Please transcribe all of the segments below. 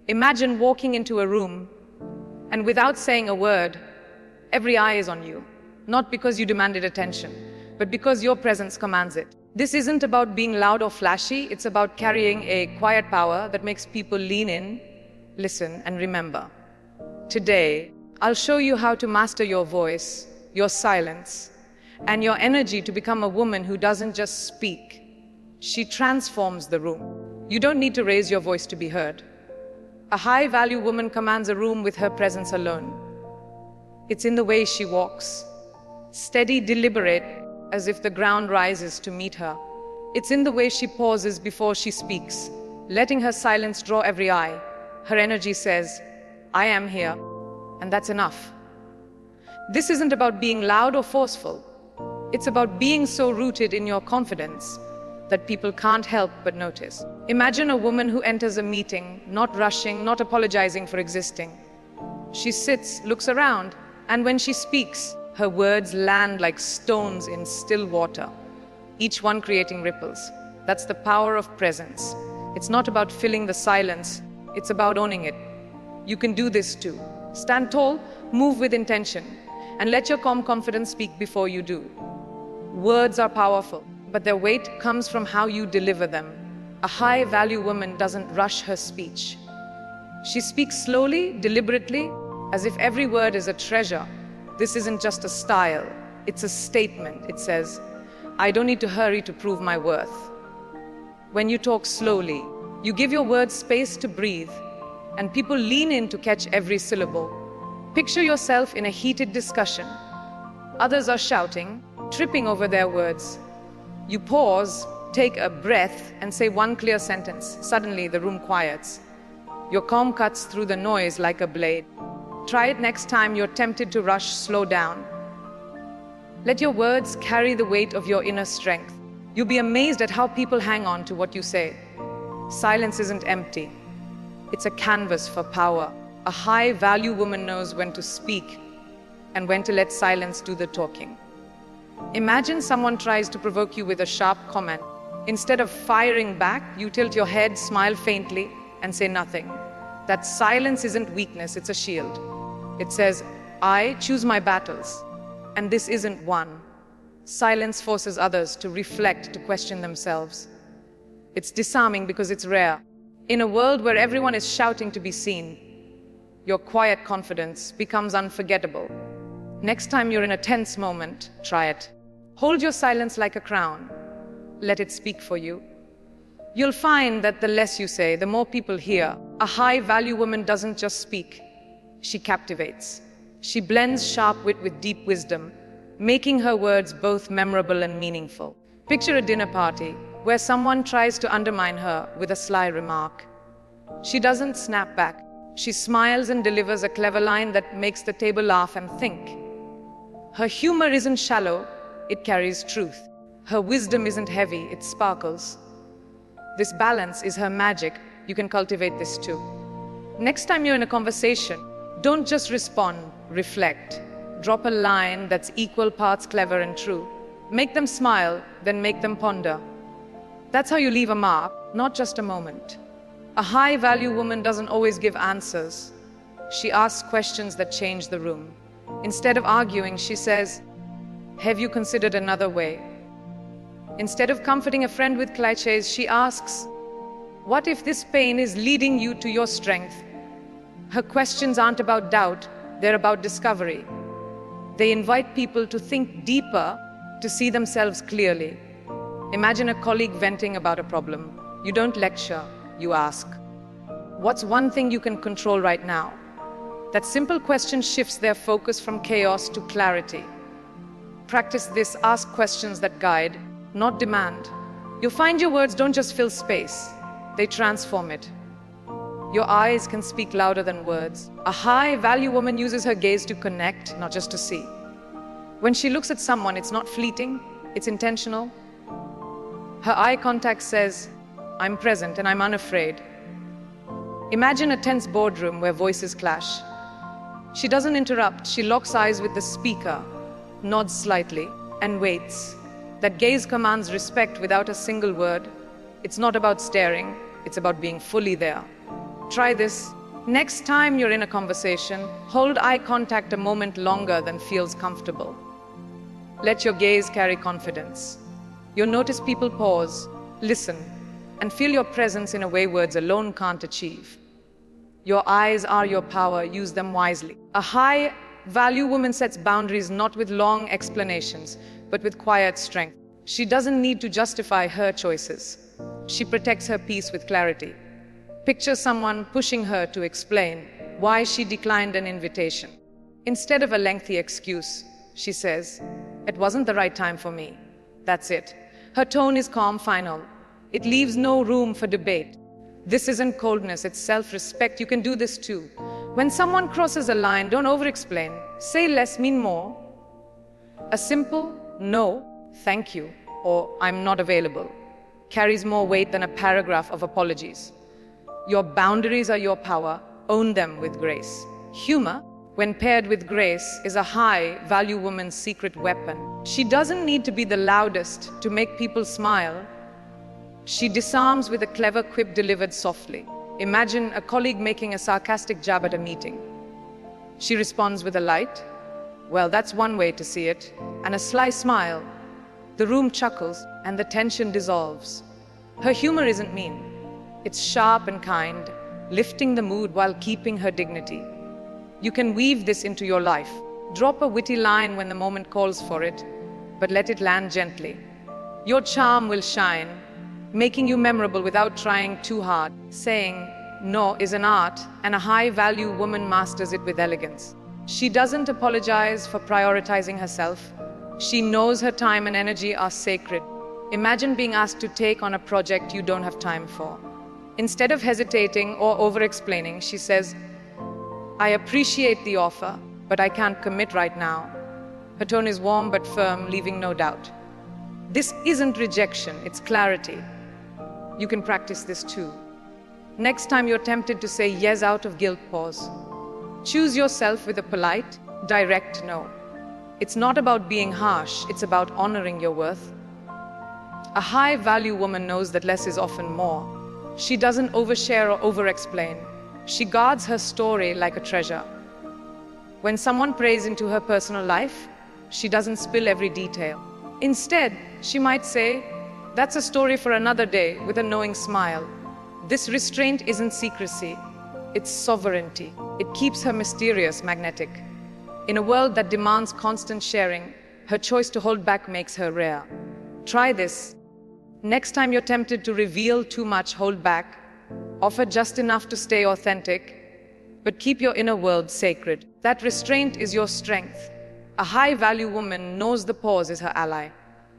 Imagine walking into a room and without saying a word, every eye is on you. Not because you demanded attention, but because your presence commands it. This isn't about being loud or flashy, it's about carrying a quiet power that makes people lean in, listen, and remember. Today, I'll show you how to master your voice, your silence, and your energy to become a woman who doesn't just speak. She transforms the room. You don't need to raise your voice to be heard. A high-value woman commands a room with her presence alone. It's in the way she walks, steady, deliberate, as if the ground rises to meet her. It's in the way she pauses before she speaks, letting her silence draw every eye. Her energy says, "I am here," and that's enough. This isn't about being loud or forceful. It's about being so rooted in your confidence that people can't help but notice. Imagine a woman who enters a meeting, not rushing, not apologizing for existing. She sits, looks around, and when she speaks, her words land like stones in still water, each one creating ripples. That's the power of presence. It's not about filling the silence, it's about owning it. You can do this too. Stand tall, move with intention, and let your calm confidence speak before you do. Words are powerful, but their weight comes from how you deliver them. A high-value woman doesn't rush her speech. She speaks slowly, deliberately, as if every word is a treasure. This isn't just a style, it's a statement. It says, "I don't need to hurry to prove my worth." When you talk slowly, you give your words space to breathe, and people lean in to catch every syllable. Picture yourself in a heated discussion. Others are shouting, tripping over their words. You pause, take a breath, and say one clear sentence. Suddenly, the room quiets. Your calm cuts through the noise like a blade. Try it next time you're tempted to rush, slow down. Let your words carry the weight of your inner strength. You'll be amazed at how people hang on to what you say. Silence isn't empty. It's a canvas for power. A high-value woman knows when to speak and when to let silence do the talking. Imagine someone tries to provoke you with a sharp comment. Instead of firing back, you tilt your head, smile faintly, and say nothing. That silence isn't weakness, it's a shield. It says, "I choose my battles, and this isn't one." Silence forces others to reflect, to question themselves. It's disarming because it's rare. In a world where everyone is shouting to be seen, your quiet confidence becomes unforgettable. Next time you're in a tense moment, try it. Hold your silence like a crown. Let it speak for you. You'll find that the less you say, the more people hear. A high-value woman doesn't just speak. She captivates. She blends sharp wit with deep wisdom, making her words both memorable and meaningful. Picture a dinner party where someone tries to undermine her with a sly remark. She doesn't snap back. She smiles and delivers a clever line that makes the table laugh and think. Her humor isn't shallow, it carries truth. Her wisdom isn't heavy, it sparkles. This balance is her magic. You can cultivate this too. Next time you're in a conversation, don't just respond, reflect. Drop a line that's equal parts clever and true. Make them smile, then make them ponder. That's how you leave a mark, not just a moment. A high-value woman doesn't always give answers. She asks questions that change the room. Instead of arguing, she says, "Have you considered another way?" Instead of comforting a friend with clichés, she asks, "What if this pain is leading you to your strength?" Her questions aren't about doubt, they're about discovery. They invite people to think deeper, to see themselves clearly. Imagine a colleague venting about a problem. You don't lecture, you ask, "What's one thing you can control right now?" That simple question shifts their focus from chaos to clarity. Practice this, ask questions that guide, not demand. You'll find your words don't just fill space, they transform it. Your eyes can speak louder than words. A high-value woman uses her gaze to connect, not just to see. When she looks at someone, it's not fleeting, it's intentional. Her eye contact says, "I'm present and I'm unafraid." Imagine a tense boardroom where voices clash. She doesn't interrupt, she locks eyes with the speaker, nods slightly, and waits. That gaze commands respect without a single word. It's not about staring, it's about being fully there. Try this. Next time you're in a conversation, hold eye contact a moment longer than feels comfortable. Let your gaze carry confidence. You'll notice people pause, listen, and feel your presence in a way words alone can't achieve. Your eyes are your power, use them wisely. A high-value woman sets boundaries not with long explanations, but with quiet strength. She doesn't need to justify her choices. She protects her peace with clarity. Picture someone pushing her to explain why she declined an invitation. Instead of a lengthy excuse, she says, "It wasn't the right time for me." That's it. Her tone is calm, final. It leaves no room for debate. This isn't coldness, it's self-respect. You can do this too. When someone crosses a line, don't over-explain. Say less, mean more. A simple "no, thank you," or "I'm not available," carries more weight than a paragraph of apologies. Your boundaries are your power. Own them with grace. Humor, when paired with grace, is a high-value woman's secret weapon. She doesn't need to be the loudest to make people smile. She disarms with a clever quip delivered softly. Imagine a colleague making a sarcastic jab at a meeting. She responds with a light, "Well, that's one way to see it," and a sly smile. The room chuckles and the tension dissolves. Her humor isn't mean. It's sharp and kind, lifting the mood while keeping her dignity. You can weave this into your life. Drop a witty line when the moment calls for it, but let it land gently. Your charm will shine, making you memorable without trying too hard. Saying no is an art, and a high-value woman masters it with elegance. She doesn't apologize for prioritizing herself. She knows her time and energy are sacred. Imagine being asked to take on a project you don't have time for. Instead of hesitating or over-explaining, she says, "I appreciate the offer, but I can't commit right now." Her tone is warm but firm, leaving no doubt. This isn't rejection, it's clarity. You can practice this too. Next time you're tempted to say yes out of guilt, pause. Choose yourself with a polite, direct no. It's not about being harsh, it's about honoring your worth. A high-value woman knows that less is often more. She doesn't overshare or over-explain. She guards her story like a treasure. When someone prays into her personal life, she doesn't spill every detail. Instead, she might say, "That's a story for another day," with a knowing smile. This restraint isn't secrecy, it's sovereignty. It keeps her mysterious, magnetic. In a world that demands constant sharing, her choice to hold back makes her rare. Try this. Next time you're tempted to reveal too much, hold back. Offer just enough to stay authentic, but keep your inner world sacred. That restraint is your strength. A high-value woman knows the pause is her ally.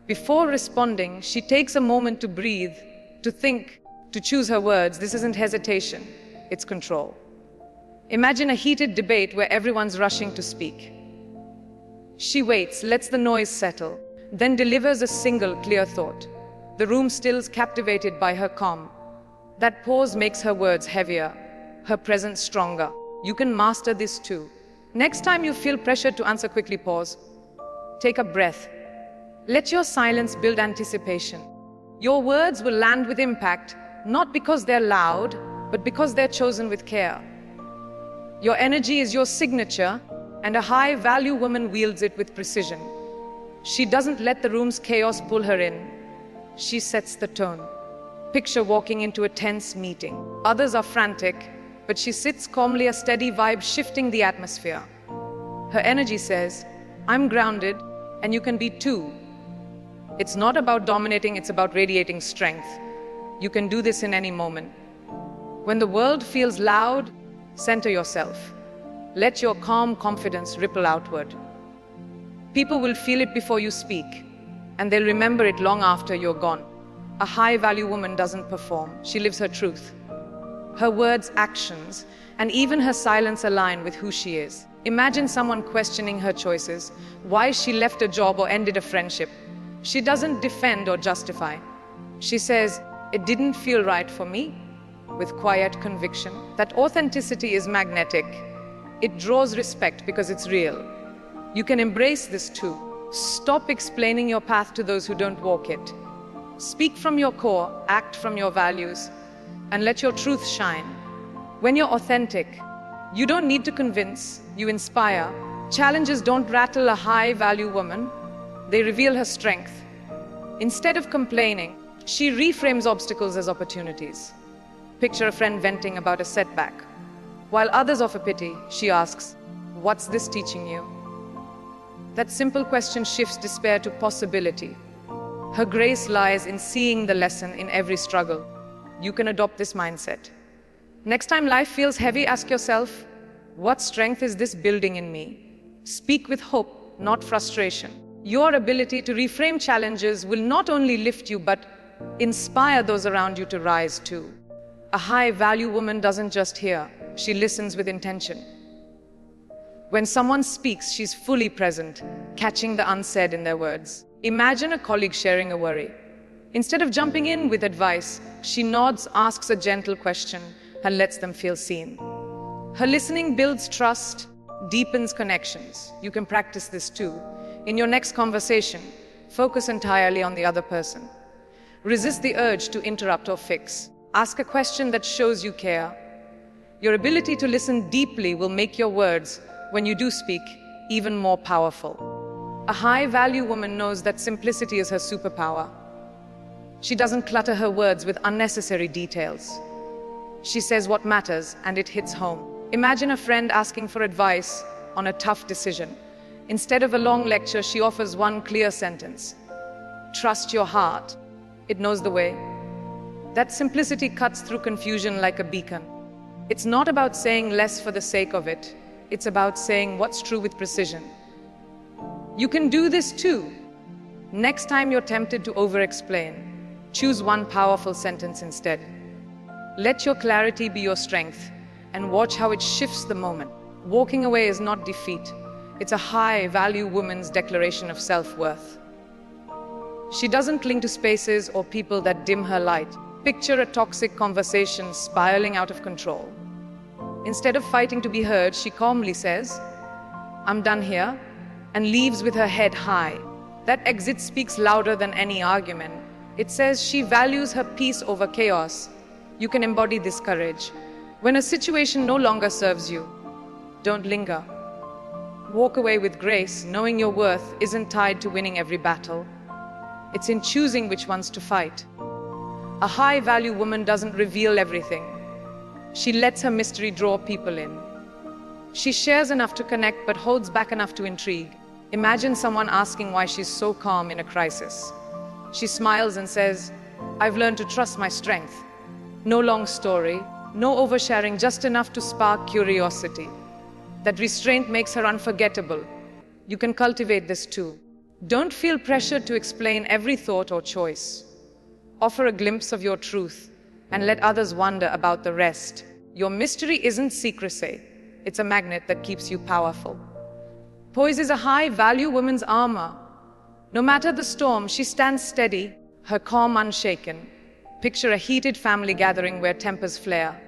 Before responding, she takes a moment to breathe, to think, to choose her words. This isn't hesitation, it's control. Imagine a heated debate where everyone's rushing to speak. She waits, lets the noise settle, then delivers a single clear thought. The room stills, captivated by her calm. That pause makes her words heavier, her presence stronger. You can master this too. Next time you feel pressured to answer, quickly pause. Take a breath. Let your silence build anticipation. Your words will land with impact, not because they're loud, but because they're chosen with care. Your energy is your signature, and a high-value woman wields it with precision. She doesn't let the room's chaos pull her in. She sets the tone. Picture walking into a tense meeting. Others are frantic, but she sits calmly, a steady vibe shifting the atmosphere. Her energy says, "I'm grounded, and you can be too." It's not about dominating, it's about radiating strength. You can do this in any moment. When the world feels loud, center yourself. Let your calm confidence ripple outward. People will feel it before you speak, and they'll remember it long after you're gone. A high-value woman doesn't perform, she lives her truth. Her words, actions, and even her silence align with who she is. Imagine someone questioning her choices, why she left a job or ended a friendship. She doesn't defend or justify. She says, "It didn't feel right for me," with quiet conviction. That authenticity is magnetic. It draws respect because it's real. You can embrace this too. Stop explaining your path to those who don't walk it. Speak from your core, act from your values, and let your truth shine. When you're authentic, you don't need to convince, you inspire. Challenges don't rattle a high-value woman, they reveal her strength. Instead of complaining, she reframes obstacles as opportunities. Picture a friend venting about a setback. While others offer pity, she asks, "What's this teaching you?" That simple question shifts despair to possibility. Her grace lies in seeing the lesson in every struggle. You can adopt this mindset. Next time life feels heavy, ask yourself, what strength is this building in me? Speak with hope, not frustration. Your ability to reframe challenges will not only lift you, but inspire those around you to rise too. A high-value woman doesn't just hear, she listens with intention. When someone speaks, she's fully present, catching the unsaid in their words. Imagine a colleague sharing a worry. Instead of jumping in with advice, she nods, asks a gentle question, and lets them feel seen. Her listening builds trust, deepens connections. You can practice this too. In your next conversation, focus entirely on the other person. Resist the urge to interrupt or fix. Ask a question that shows you care. Your ability to listen deeply will make your words, when you do speak, even more powerful. A high-value woman knows that simplicity is her superpower. She doesn't clutter her words with unnecessary details. She says what matters, and it hits home. Imagine a friend asking for advice on a tough decision. Instead of a long lecture, she offers one clear sentence. Trust your heart. It knows the way. That simplicity cuts through confusion like a beacon. It's not about saying less for the sake of it. It's about saying what's true with precision. You can do this too. Next time you're tempted to over-explain, choose one powerful sentence instead. Let your clarity be your strength, and watch how it shifts the moment. Walking away is not defeat. It's a high-value woman's declaration of self-worth. She doesn't cling to spaces or people that dim her light. Picture a toxic conversation spiraling out of control. Instead of fighting to be heard, she calmly says, "I'm done here," and leaves with her head high. That exit speaks louder than any argument. It says she values her peace over chaos. You can embody this courage. When a situation no longer serves you, don't linger. Walk away with grace, knowing your worth isn't tied to winning every battle. It's in choosing which ones to fight. A high-value woman doesn't reveal everything. She lets her mystery draw people in. She shares enough to connect, but holds back enough to intrigue. Imagine someone asking why she's so calm in a crisis. She smiles and says, "I've learned to trust my strength." No long story, no oversharing, just enough to spark curiosity. That restraint makes her unforgettable. You can cultivate this too. Don't feel pressured to explain every thought or choice. Offer a glimpse of your truth and let others wonder about the rest. Your mystery isn't secrecy. It's a magnet that keeps you powerful. Poise is a high-value woman's armor. No matter the storm, she stands steady, her calm unshaken. Picture a heated family gathering where tempers flare.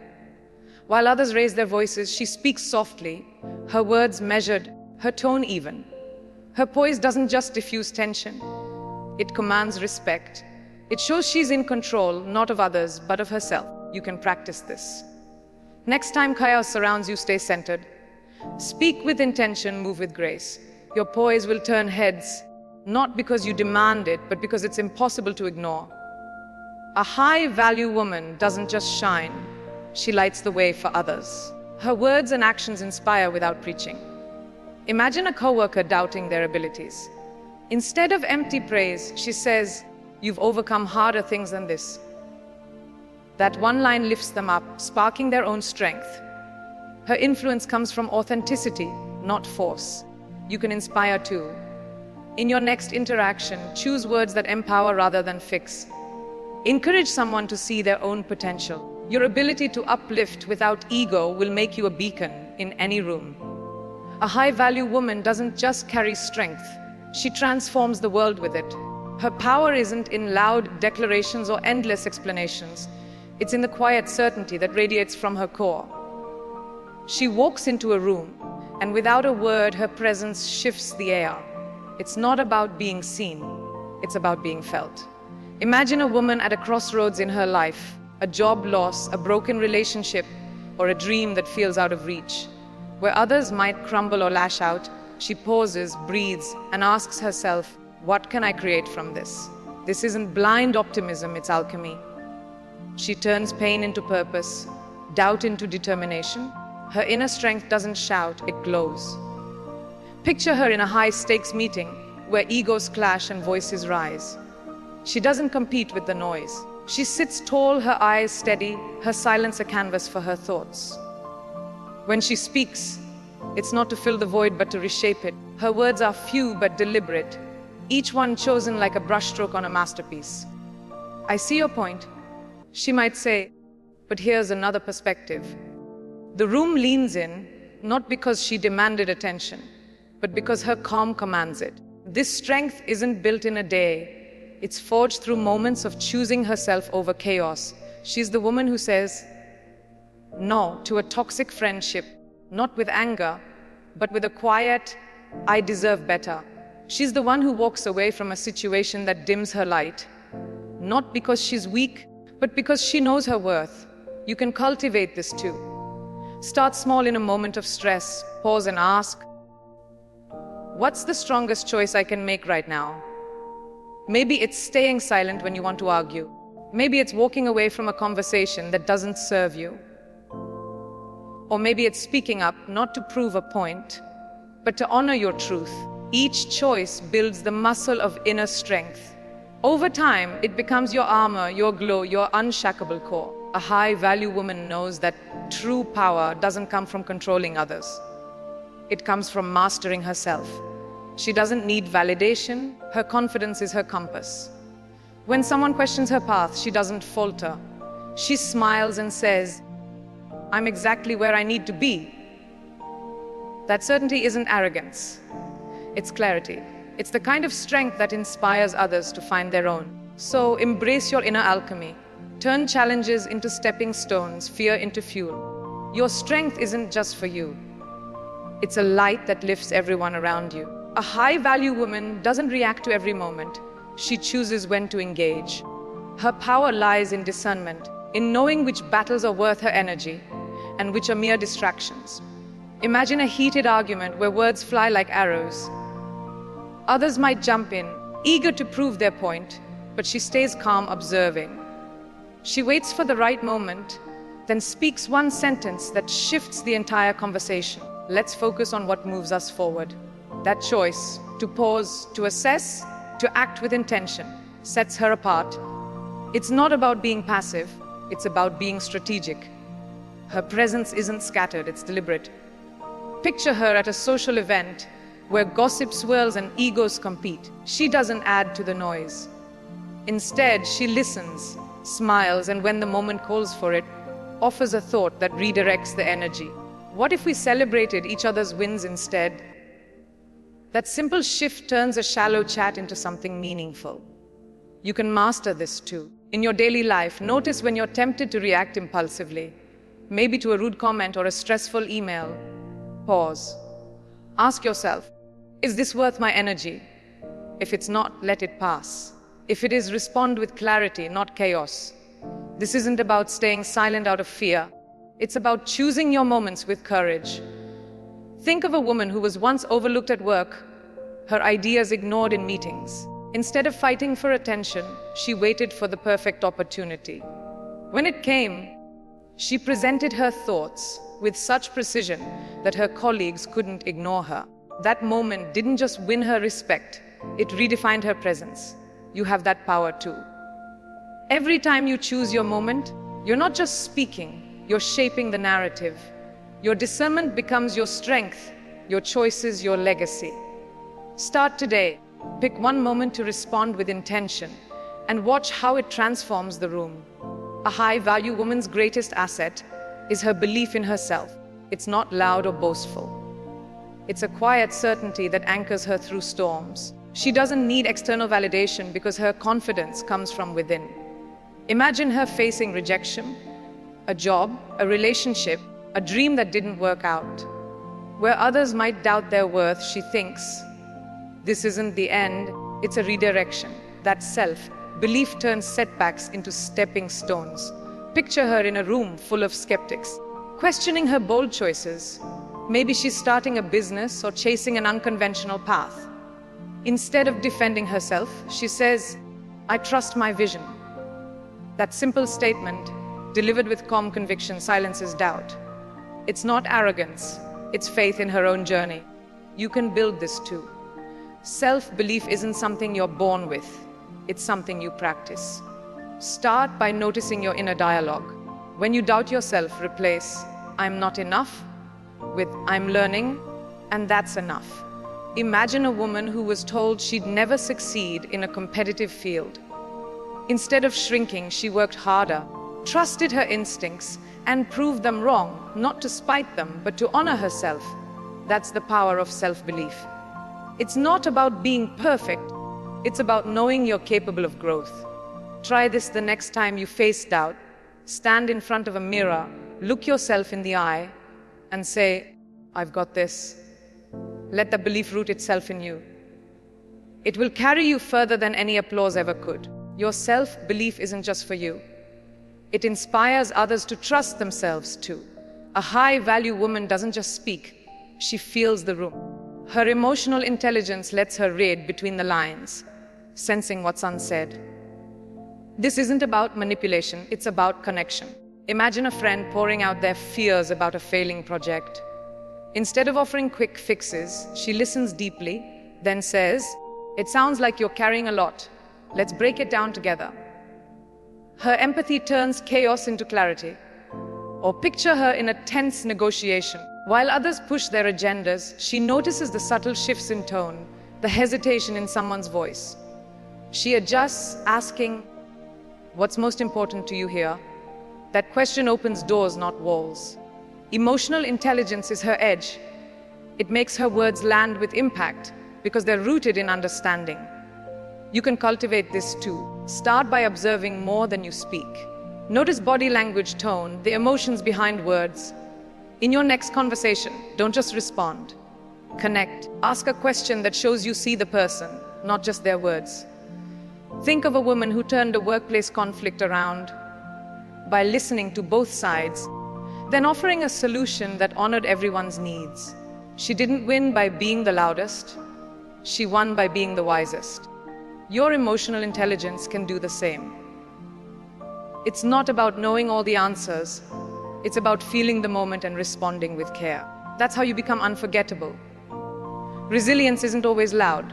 While others raise their voices, she speaks softly, her words measured, her tone even. Her poise doesn't just diffuse tension. It commands respect. It shows she's in control, not of others, but of herself. You can practice this. Next time chaos surrounds you, stay centered. Speak with intention, move with grace. Your poise will turn heads, not because you demand it, but because it's impossible to ignore. A high-value woman doesn't just shine, she lights the way for others. Her words and actions inspire without preaching. Imagine a coworker doubting their abilities. Instead of empty praise, she says, "You've overcome harder things than this." That one line lifts them up, sparking their own strength. Her influence comes from authenticity, not force. You can inspire too. In your next interaction, choose words that empower rather than fix. Encourage someone to see their own potential. Your ability to uplift without ego will make you a beacon in any room. A high-value woman doesn't just carry strength, she transforms the world with it. Her power isn't in loud declarations or endless explanations. It's in the quiet certainty that radiates from her core. She walks into a room, and without a word, her presence shifts the air. It's not about being seen, it's about being felt. Imagine a woman at a crossroads in her life, a job loss, a broken relationship, or a dream that feels out of reach. Where others might crumble or lash out, she pauses, breathes, and asks herself, what can I create from this? This isn't blind optimism, it's alchemy. She turns pain into purpose, doubt into determination. Her inner strength doesn't shout, it glows. Picture her in a high-stakes meeting where egos clash and voices rise. She doesn't compete with the noise. She sits tall, her eyes steady, her silence a canvas for her thoughts. When she speaks, it's not to fill the void but to reshape it. Her words are few but deliberate, each one chosen like a brushstroke on a masterpiece. I see your point, she might say, but here's another perspective. The room leans in, not because she demanded attention, but because her calm commands it. This strength isn't built in a day. It's forged through moments of choosing herself over chaos. She's the woman who says no to a toxic friendship, not with anger, but with a quiet, I deserve better. She's the one who walks away from a situation that dims her light, not because she's weak, but because she knows her worth. You can cultivate this too. Start small in a moment of stress, pause and ask, what's the strongest choice I can make right now? Maybe it's staying silent when you want to argue. Maybe it's walking away from a conversation that doesn't serve you. Or maybe it's speaking up, not to prove a point, but to honor your truth. Each choice builds the muscle of inner strength. Over time, it becomes your armor, your glow, your unshakable core. A high-value woman knows that true power doesn't come from controlling others. It comes from mastering herself. She doesn't need validation. Her confidence is her compass. When someone questions her path, she doesn't falter. She smiles and says, I'm exactly where I need to be. That certainty isn't arrogance. It's clarity. It's the kind of strength that inspires others to find their own. So embrace your inner alchemy. Turn challenges into stepping stones, fear into fuel. Your strength isn't just for you. It's a light that lifts everyone around you. A high-value woman doesn't react to every moment. She chooses when to engage. Her power lies in discernment, in knowing which battles are worth her energy and which are mere distractions. Imagine a heated argument where words fly like arrows. Others might jump in, eager to prove their point, but she stays calm, observing. She waits for the right moment, then speaks one sentence that shifts the entire conversation. Let's focus on what moves us forward. That choice, to pause, to assess, to act with intention, sets her apart. It's not about being passive, it's about being strategic. Her presence isn't scattered, it's deliberate. Picture her at a social event where gossip swirls and egos compete. She doesn't add to the noise. Instead, she listens, smiles, and when the moment calls for it, offers a thought that redirects the energy. What if we celebrated each other's wins instead? That simple shift turns a shallow chat into something meaningful. You can master this too. In your daily life, notice when you're tempted to react impulsively, maybe to a rude comment or a stressful email. Pause. Ask yourself, is this worth my energy? If it's not, let it pass. If it is, respond with clarity, not chaos. This isn't about staying silent out of fear. It's about choosing your moments with courage. Think of a woman who was once overlooked at work, her ideas ignored in meetings. Instead of fighting for attention, she waited for the perfect opportunity. When it came, she presented her thoughts with such precision that her colleagues couldn't ignore her. That moment didn't just win her respect, it redefined her presence. You have that power too. Every time you choose your moment, you're not just speaking, you're shaping the narrative. Your discernment becomes your strength, your choices your legacy. Start today. Pick one moment to respond with intention and watch how it transforms the room. A high-value woman's greatest asset is her belief in herself. It's not loud or boastful. It's a quiet certainty that anchors her through storms. She doesn't need external validation because her confidence comes from within. Imagine her facing rejection, a job, a relationship, a dream that didn't work out. Where others might doubt their worth, she thinks, this isn't the end, it's a redirection. That self-belief turns setbacks into stepping stones. Picture her in a room full of skeptics. questioning her bold choices. Maybe she's starting a business or chasing an unconventional path. Instead of defending herself, she says, "I trust my vision." That simple statement, delivered with calm conviction, silences doubt. It's not arrogance, it's faith in her own journey. You can build this too. Self-belief isn't something you're born with, it's something you practice. Start by noticing your inner dialogue. When you doubt yourself, replace "I'm not enough" with "I'm learning, and that's enough." Imagine a woman who was told she'd never succeed in a competitive field. Instead of shrinking, she worked harder, trusted her instincts, and proved them wrong, not to spite them, but to honor herself. That's the power of self-belief. It's not about being perfect, it's about knowing you're capable of growth. Try this the next time you face doubt. Stand in front of a mirror, look yourself in the eye, and say, "I've got this." Let the belief root itself in you. It will carry you further than any applause ever could. Your self-belief isn't just for you. It inspires others to trust themselves too. A high-value woman doesn't just speak, she feels the room. Her emotional intelligence lets her read between the lines, sensing what's unsaid. This isn't about manipulation, it's about connection. Imagine a friend pouring out their fears about a failing project. Instead of offering quick fixes, she listens deeply, then says, "It sounds like you're carrying a lot. Let's break it down together." Her empathy turns chaos into clarity. Or picture her in a tense negotiation. While others push their agendas, she notices the subtle shifts in tone, the hesitation in someone's voice. She adjusts, asking, "What's most important to you here?" That question opens doors, not walls. Emotional intelligence is her edge. It makes her words land with impact because they're rooted in understanding. You can cultivate this too. Start by observing more than you speak. Notice body language, tone, the emotions behind words. In your next conversation, don't just respond. Connect. Ask a question that shows you see the person, not just their words. Think of a woman who turned a workplace conflict around by listening to both sides, then offering a solution that honored everyone's needs. She didn't win by being the loudest, she won by being the wisest. Your emotional intelligence can do the same. It's not about knowing all the answers, it's about feeling the moment and responding with care. That's how you become unforgettable. Resilience isn't always loud.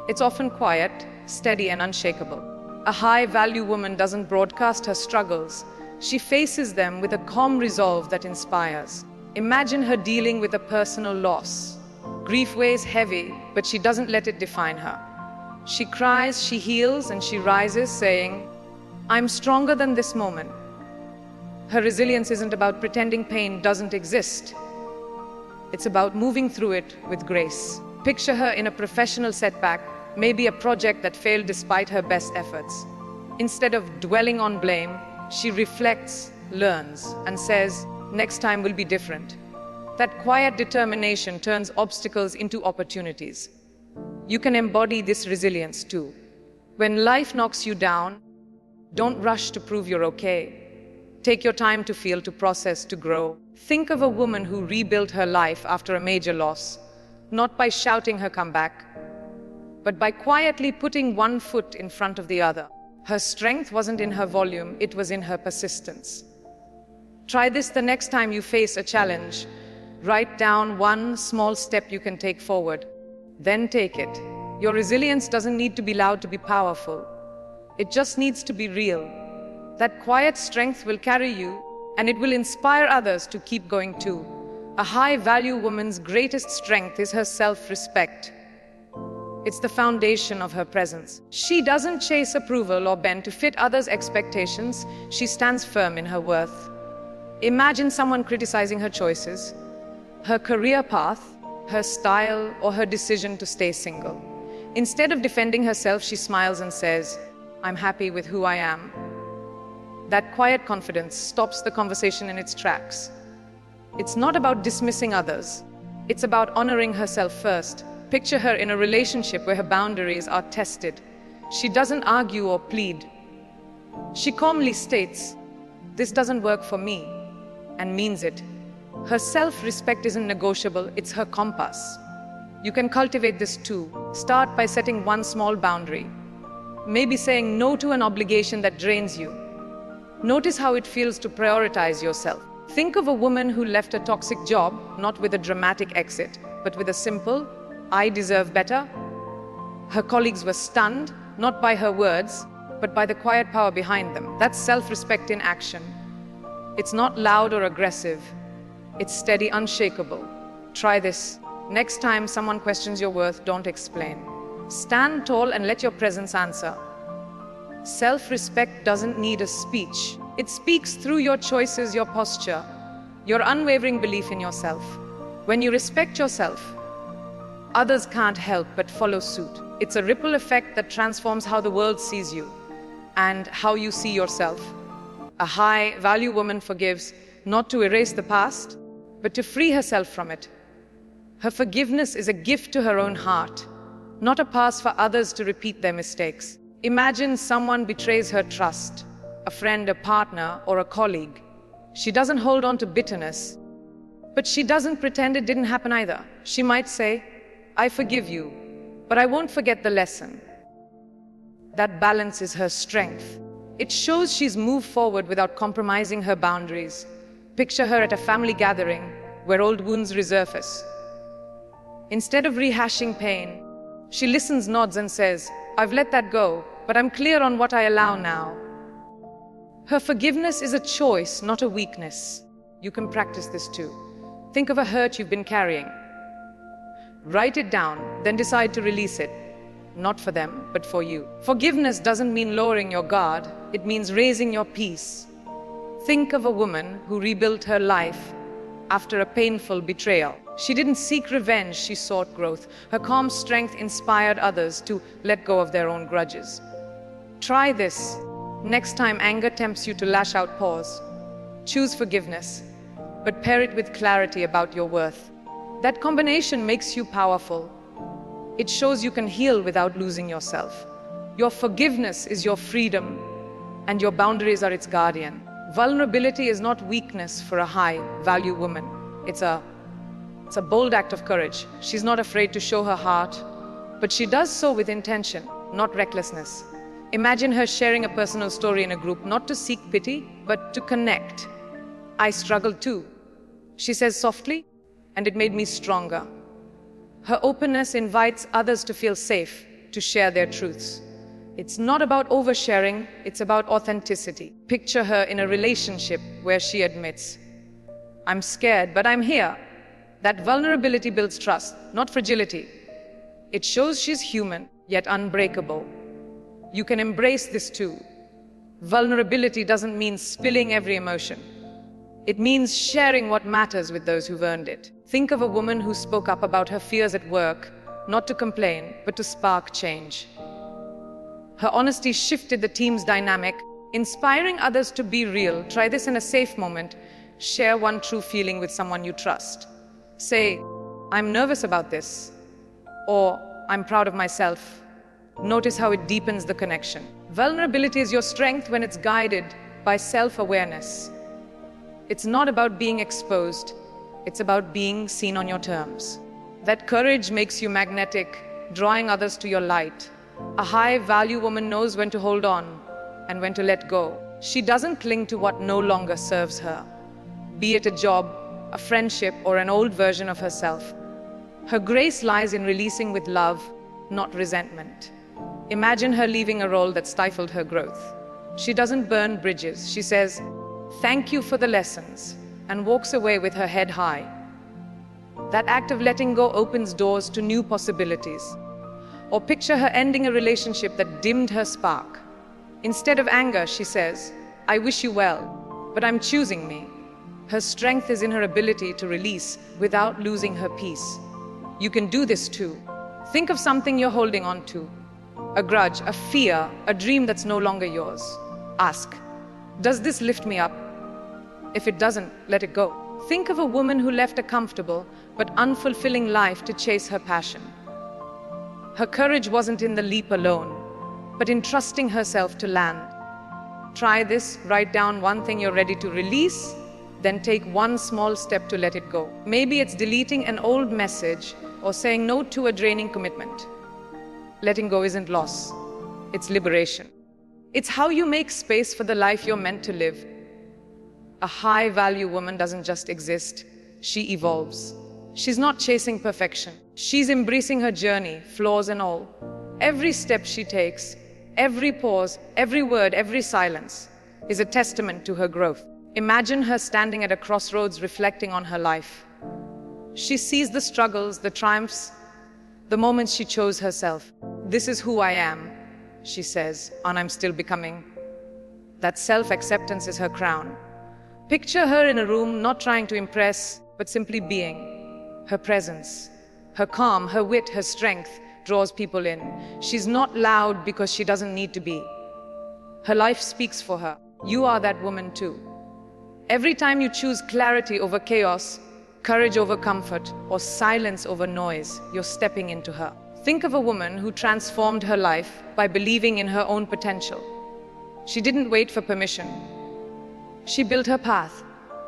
It's often quiet, steady, and unshakable. A high-value woman doesn't broadcast her struggles. She faces them with a calm resolve that inspires. Imagine her dealing with a personal loss. Grief weighs heavy, but she doesn't let it define her. She cries, she heals, and she rises, saying, "I'm stronger than this moment." Her resilience isn't about pretending pain doesn't exist. It's about moving through it with grace. Picture her in a professional setback, maybe a project that failed despite her best efforts. Instead of dwelling on blame, she reflects, learns, and says, "Next time will be different." That quiet determination turns obstacles into opportunities. You can embody this resilience too. When life knocks you down, don't rush to prove you're okay. Take your time to feel, to process, to grow. Think of a woman who rebuilt her life after a major loss, not by shouting her comeback, but by quietly putting one foot in front of the other. Her strength wasn't in her volume, it was in her persistence. Try this the next time you face a challenge. Write down one small step you can take forward. Then take it. Your resilience doesn't need to be loud to be powerful. It just needs to be real. That quiet strength will carry you, and it will inspire others to keep going too. A high-value woman's greatest strength is her self-respect. It's the foundation of her presence. She doesn't chase approval or bend to fit others' expectations. She stands firm in her worth. Imagine someone criticizing her choices, her career path, her style, or her decision to stay single. Instead of defending herself, she smiles and says, "I'm happy with who I am." That quiet confidence stops the conversation in its tracks. It's not about dismissing others. It's about honoring herself first. Picture her in a relationship where her boundaries are tested. She doesn't argue or plead. She calmly states, "This doesn't work for me." and means it. Her self-respect isn't negotiable, it's her compass. You can cultivate this too. Start by setting one small boundary. Maybe saying no to an obligation that drains you. Notice how it feels to prioritize yourself. Think of a woman who left a toxic job, not with a dramatic exit, but with a simple, "I deserve better." Her colleagues were stunned, not by her words, but by the quiet power behind them. That's self-respect in action. It's not loud or aggressive. It's steady, unshakable. Try this. Next time someone questions your worth, don't explain. Stand tall and let your presence answer. Self-respect doesn't need a speech. It speaks through your choices, your posture, your unwavering belief in yourself. When you respect yourself, others can't help but follow suit. It's a ripple effect that transforms how the world sees you and how you see yourself. A high-value woman forgives, not to erase the past, but to free herself from it. Her forgiveness is a gift to her own heart, not a pass for others to repeat their mistakes. Imagine someone betrays her trust, a friend, a partner, or a colleague. She doesn't hold on to bitterness, but she doesn't pretend it didn't happen either. She might say, "I forgive you, but I won't forget the lesson." That balance is her strength. It shows she's moved forward without compromising her boundaries. Picture her at a family gathering where old wounds resurface. Instead of rehashing pain, she listens, nods, and says, "I've let that go, but I'm clear on what I allow now." Her forgiveness is a choice, not a weakness. You can practice this too. Think of a hurt you've been carrying. Write it down, then decide to release it. Not for them, but for you. Forgiveness doesn't mean lowering your guard. It means raising your peace. Think of a woman who rebuilt her life after a painful betrayal. She didn't seek revenge, she sought growth. Her calm strength inspired others to let go of their own grudges. Try this. Next time anger tempts you to lash out, pause. Choose forgiveness, but pair it with clarity about your worth. That combination makes you powerful. It shows you can heal without losing yourself. Your forgiveness is your freedom, and your boundaries are its guardian. Vulnerability is not weakness for a high-value woman. It's a bold act of courage. She's not afraid to show her heart, but she does so with intention, not recklessness. Imagine her sharing a personal story in a group, not to seek pity, but to connect. "I struggled too," she says softly, "and it made me stronger." Her openness invites others to feel safe, to share their truths. It's not about oversharing, it's about authenticity. Picture her in a relationship where she admits, "I'm scared, but I'm here." That vulnerability builds trust, not fragility. It shows she's human, yet unbreakable. You can embrace this too. Vulnerability doesn't mean spilling every emotion. It means sharing what matters with those who've earned it. Think of a woman who spoke up about her fears at work, not to complain, but to spark change. Her honesty shifted the team's dynamic, inspiring others to be real. Try this in a safe moment. Share one true feeling with someone you trust. Say, "I'm nervous about this," or "I'm proud of myself." Notice how it deepens the connection. Vulnerability is your strength when it's guided by self-awareness. It's not about being exposed, it's about being seen on your terms. That courage makes you magnetic, drawing others to your light. A high-value woman knows when to hold on and when to let go. She doesn't cling to what no longer serves her, be it a job, a friendship, or an old version of herself. Her grace lies in releasing with love, not resentment. Imagine her leaving a role that stifled her growth. She doesn't burn bridges. She says, "Thank you for the lessons," and walks away with her head high. That act of letting go opens doors to new possibilities. Or picture her ending a relationship that dimmed her spark. Instead of anger, she says, "I wish you well, but I'm choosing me." Her strength is in her ability to release without losing her peace. You can do this too. Think of something you're holding on to. A grudge, a fear, a dream that's no longer yours. Ask, "Does this lift me up?" If it doesn't, let it go. Think of a woman who left a comfortable but unfulfilling life to chase her passion. Her courage wasn't in the leap alone, but in trusting herself to land. Try this, write down one thing you're ready to release, then take one small step to let it go. Maybe it's deleting an old message or saying no to a draining commitment. Letting go isn't loss, it's liberation. It's how you make space for the life you're meant to live. A high-value woman doesn't just exist, she evolves. She's not chasing perfection. She's embracing her journey, flaws and all. Every step she takes, every pause, every word, every silence is a testament to her growth. Imagine her standing at a crossroads reflecting on her life. She sees the struggles, the triumphs, the moments she chose herself. This is who I am, she says, and I'm still becoming. That self-acceptance is her crown. Picture her in a room, not trying to impress, but simply being. Her presence, her calm, her wit, her strength draws people in. She's not loud because she doesn't need to be. Her life speaks for her. You are that woman too. Every time you choose clarity over chaos, courage over comfort, or silence over noise, you're stepping into her. Think of a woman who transformed her life by believing in her own potential. She didn't wait for permission. She built her path.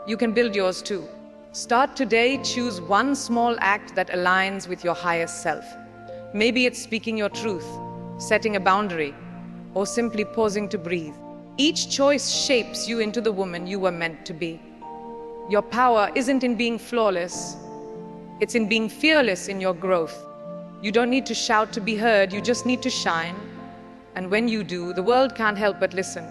You can build yours too. Start today, choose one small act that aligns with your highest self. Maybe it's speaking your truth, setting a boundary, or simply pausing to breathe. Each choice shapes you into the woman you were meant to be. Your power isn't in being flawless, it's in being fearless in your growth. You don't need to shout to be heard, you just need to shine. And when you do, the world can't help but listen.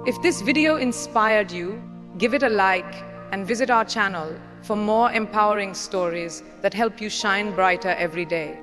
If this video inspired you, give it a like and visit our channel for more empowering stories that help you shine brighter every day.